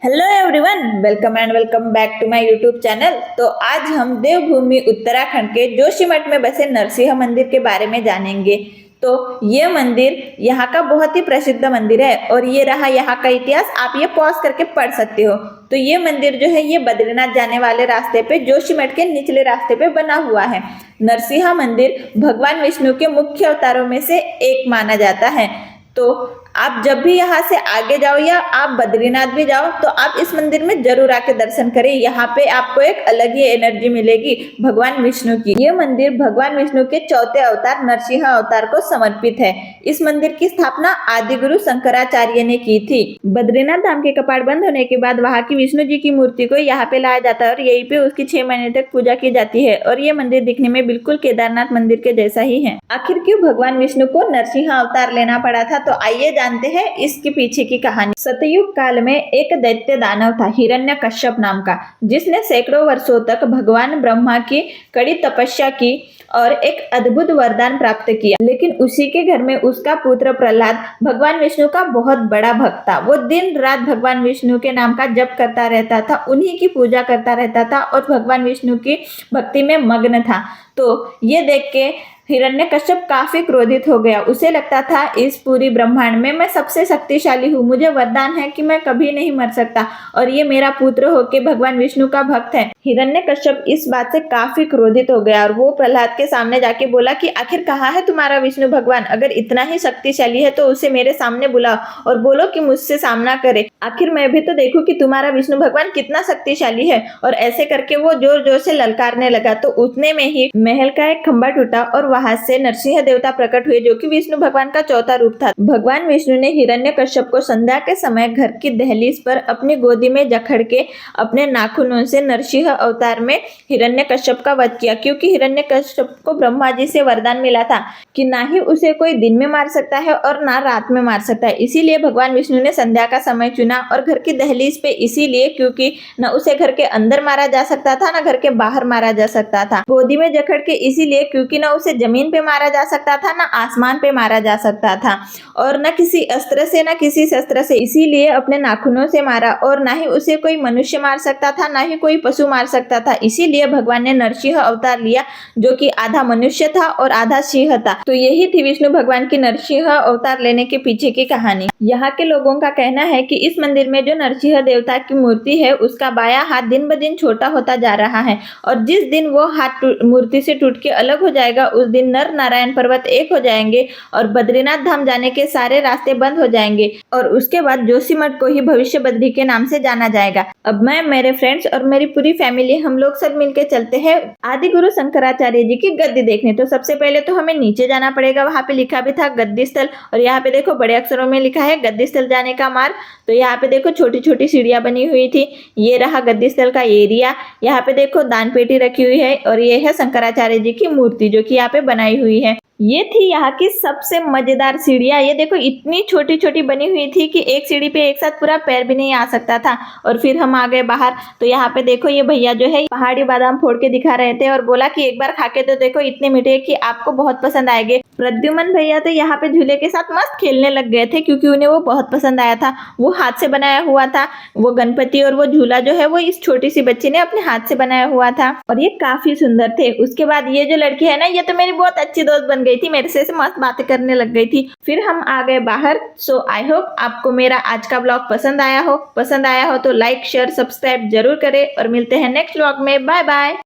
Hello everyone, welcome and welcome back to my YouTube channel. तो आज हम देवभूमि उत्तराखंड के जोशीमठ में बसे नरसिंह मंदिर के बारे में जानेंगे। तो ये मंदिर यहाँ का बहुत ही प्रसिद्ध मंदिर है और ये रहा यहाँ का इतिहास। आप ये पॉज करके पढ़ सकते हो। तो ये मंदिर जो है ये बद्रीनाथ जाने वाले रास्ते पे जोशीमठ के निचले रास्ते पे बना हुआ है। नरसिंह मंदिर भगवान विष्णु के मुख्य अवतारों में से एक माना जाता है। तो आप जब भी यहाँ से आगे जाओ या आप बद्रीनाथ भी जाओ तो आप इस मंदिर में जरूर आके दर्शन करें। यहाँ पे आपको एक अलग ही एनर्जी मिलेगी भगवान विष्णु की। ये मंदिर भगवान विष्णु के चौथे अवतार नरसिंह अवतार को समर्पित है। इस मंदिर की स्थापना आदि गुरु शंकराचार्य ने की थी। बद्रीनाथ धाम के कपाट बंद होने के बाद वहाँ की विष्णु जी की मूर्ति को यहाँ पे लाया जाता है और यहीं पे उसकी 6 महीने तक पूजा की जाती है। और ये मंदिर दिखने में बिल्कुल केदारनाथ मंदिर के जैसा ही है। आखिर क्यों भगवान विष्णु को नरसिंह अवतार लेना पड़ा था, तो आइए जानते हैं इसके पीछे की कहानी। सतयुग काल में एक दैत्य दानव था हिरण्यकश्यप नाम का, जिसने सैकड़ों वर्षों तक भगवान ब्रह्मा की कड़ी तपस्या की और एक अद्भुत वरदान प्राप्त किया। लेकिन उसी के घर में उसका पुत्र प्रहलाद भगवान विष्णु का बहुत बड़ा भक्त था। वो दिन रात भगवान विष्णु के नाम का जप करता रहता था, उन्हीं की पूजा करता रहता था और भगवान विष्णु की भक्ति में मग्न था। तो ये देख के हिरण्यकश्यप काफी क्रोधित हो गया। उसे लगता था इस पूरी ब्रह्मांड में मैं सबसे शक्तिशाली हूँ, मुझे वरदान है कि मैं कभी नहीं मर सकता और ये मेरा पुत्र होके भगवान विष्णु का भक्त है। हिरण्यकश्यप इस बात से काफी क्रोधित हो गया और वो प्रहलाद के सामने जाके बोला कि आखिर कहाँ है तुम्हारा विष्णु भगवान? अगर इतना ही शक्तिशाली है तो उसे मेरे सामने बुलाओ और बोलो कि मुझसे सामना करे। आखिर मैं भी तो देखूं कि तुम्हारा विष्णु भगवान कितना शक्तिशाली है। और ऐसे करके वो जोर जोर से ललकारने लगा। तो उतने में ही महल का एक खंभा टूटा और वहां से नरसिंह देवता प्रकट हुए, जो कि विष्णु भगवान का चौथा रूप था। भगवान विष्णु ने हिरण्यकश्यप को संध्या के समय घर की दहलीज पर अपनी गोदी में जकड़ के अपने नाखूनों से नरसिंह अवतार में हिरण्यकश्यप का वध किया। क्योंकि हिरण्यकश्यप को ब्रह्मा जी से वरदान मिला था कि ना ही उसे कोई दिन में मार सकता है और ना रात में मार सकता है। इसीलिए भगवान विष्णु ने संध्या का समय चुना और घर की दहलीज पे, इसीलिए क्योंकि न उसे घर के अंदर मारा जा सकता था, न घर के बाहर मारा जा सकता था। गोदी में जकड़ के इसीलिए क्योंकि न उसे जमीन पे मारा जा सकता था, न आसमान पे मारा जा सकता था और न किसी अस्त्र से न किसी शस्त्र से, इसीलिए अपने नाखूनों से मारा। और ना ही उसे कोई मनुष्य मार सकता था, ना ही कोई पशु मार सकता था। इसीलिए भगवान ने नरसिंह अवतार लिया, जो कि आधा मनुष्य था और आधा सिंह था। तो यही थी विष्णु भगवान की नरसिंह अवतार लेने के पीछे की कहानी। यहाँ के लोगों का कहना है कि इस मंदिर में जो नरसिंह देवता की मूर्ति है उसका बायां हाथ दिन ब दिन छोटा होता जा रहा है और जिस दिन वो हाथ मूर्ति से टूट के अलग हो जाएगा उस दिन नर नारायण पर्वत एक हो जाएंगे और बद्रीनाथ धाम जाने के सारे रास्ते बंद हो जाएंगे और उसके बाद जोशीमठ को ही भविष्य बद्री के नाम से जाना जाएगा। अब मैं, मेरे फ्रेंड्स और मेरी पूरी फैमिली, हम लोग सब मिलके चलते हैं आदि गुरु शंकराचार्य जी की गद्दी देखने। तो सबसे पहले तो हमें नीचे जाना पड़ेगा। वहां पे लिखा भी था गद्दी स्थल और यहाँ पे देखो बड़े अक्षरों में लिखा है गद्दी स्थल जाने का मार्ग। तो यहाँ पे देखो छोटी छोटी सीढ़ियां बनी हुई थी। ये रहा गद्दी स्थल का एरिया। यहाँ पे देखो दान पेटी रखी हुई है और ये है शंकराचार्य जी की मूर्ति जो कि यहाँ पे बनाई हुई है। ये थी यहाँ की सबसे मजेदार सीढ़ियाँ। ये देखो इतनी छोटी छोटी बनी हुई थी कि एक सीढ़ी पे एक साथ पूरा पैर भी नहीं आ सकता था। और फिर हम आ गए बाहर। तो यहाँ पे देखो ये भैया जो है पहाड़ी बादाम फोड़ के दिखा रहे थे और बोला कि एक बार खा के तो देखो, इतने मीठे कि आपको बहुत पसंद आएंगे। प्रद्युमन भैया तो यहाँ पे झूले के साथ मस्त खेलने लग गए थे क्योंकि उन्हें वो बहुत पसंद आया था। वो हाथ से बनाया हुआ था वो गणपति और वो झूला जो है वो इस छोटी सी बच्ची ने अपने हाथ से बनाया हुआ था और ये काफी सुंदर थे। उसके बाद ये जो लड़की है ना, ये तो मेरी बहुत अच्छी दोस्त बन गई थी, मेरे से मस्त बातें करने लग गई थी। फिर हम आ गए बाहर। सो आई होप आपको मेरा आज का ब्लॉग पसंद आया हो तो लाइक शेयर सब्सक्राइब जरूर करें और मिलते हैं नेक्स्ट ब्लॉग में। Bye bye.